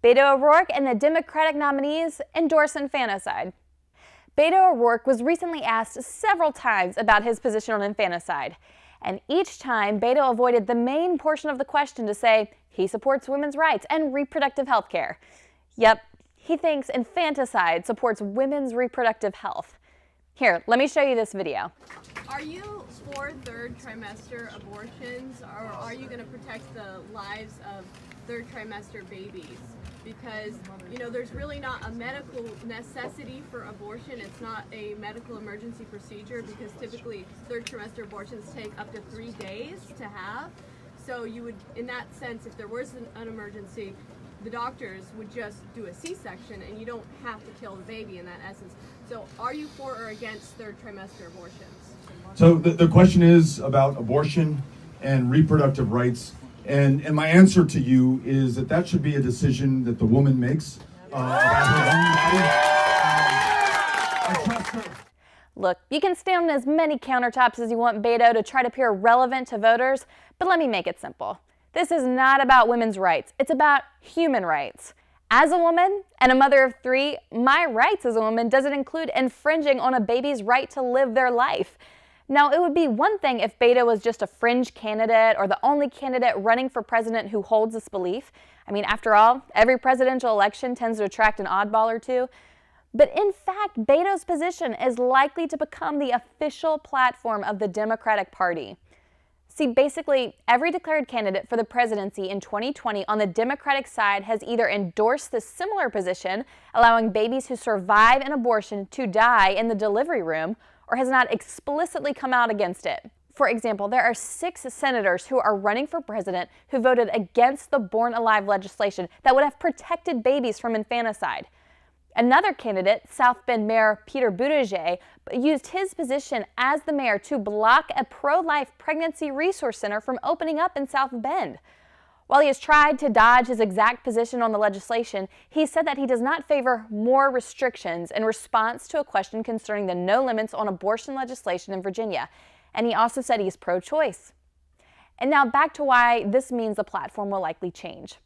Beto O'Rourke and the Democratic nominees endorse infanticide. Beto O'Rourke was recently asked several times about his position on infanticide, and each time Beto avoided the main portion of the question to say he supports women's rights and reproductive health care. Yep, he thinks infanticide supports women's reproductive health. Here, let me show you this video. Are you for third trimester abortions, or are you going to protect the lives of third trimester babies? Because, you know, there's really not a medical necessity for abortion. It's not a medical emergency procedure because typically third trimester abortions take up to 3 days to have. So you would, in that sense, if there was an emergency, the doctors would just do a C-section and you don't have to kill the baby in that essence. So are you for or against third trimester abortions? So the question is about abortion and reproductive rights. And my answer to you is that should be a decision that the woman makes about her own body. I trust her. Look, you can stand on as many countertops as you want, Beto, to try to appear relevant to voters, but let me make it simple. This is not about women's rights. It's about human rights. As a woman and a mother of 3, my rights as a woman doesn't include infringing on a baby's right to live their life. Now, it would be one thing if Beto was just a fringe candidate or the only candidate running for president who holds this belief. I mean, after all, every presidential election tends to attract an oddball or two. But in fact, Beto's position is likely to become the official platform of the Democratic Party. See, basically, every declared candidate for the presidency in 2020 on the Democratic side has either endorsed this similar position, allowing babies who survive an abortion to die in the delivery room, or has not explicitly come out against it. For example, there are 6 senators who are running for president who voted against the Born Alive legislation that would have protected babies from infanticide. Another candidate, South Bend Mayor Peter Buttigieg, used his position as the mayor to block a pro-life pregnancy resource center from opening up in South Bend. While he has tried to dodge his exact position on the legislation, he said that he does not favor more restrictions in response to a question concerning the no limits on abortion legislation in Virginia. And he also said he's pro-choice. And now back to why this means the platform will likely change.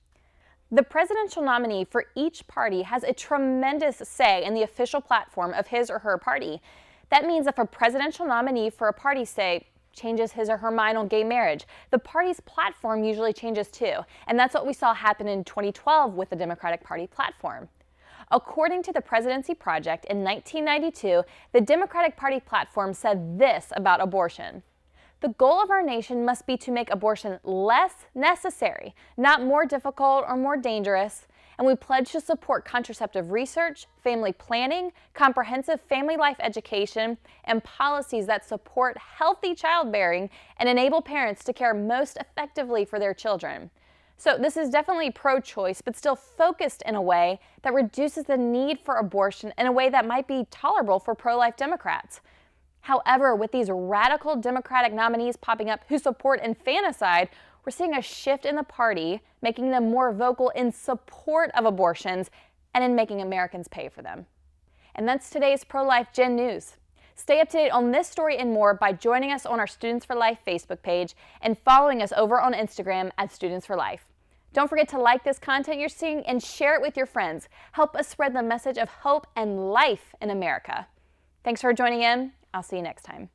The presidential nominee for each party has a tremendous say in the official platform of his or her party. That means if a presidential nominee for a party, say, changes his or her mind on gay marriage, the party's platform usually changes too. And that's what we saw happen in 2012 with the Democratic Party platform. According to the Presidency Project, in 1992, the Democratic Party platform said this about abortion. The goal of our nation must be to make abortion less necessary, not more difficult or more dangerous, and we pledge to support contraceptive research, family planning, comprehensive family life education, and policies that support healthy childbearing and enable parents to care most effectively for their children. So this is definitely pro-choice, but still focused in a way that reduces the need for abortion in a way that might be tolerable for pro-life Democrats. However, with these radical Democratic nominees popping up who support infanticide, we're seeing a shift in the party, making them more vocal in support of abortions and in making Americans pay for them. And that's today's Pro-Life Gen News. Stay up to date on this story and more by joining us on our Students for Life Facebook page and following us over on Instagram at Students for Life. Don't forget to like this content you're seeing and share it with your friends. Help us spread the message of hope and life in America. Thanks for joining in. I'll see you next time.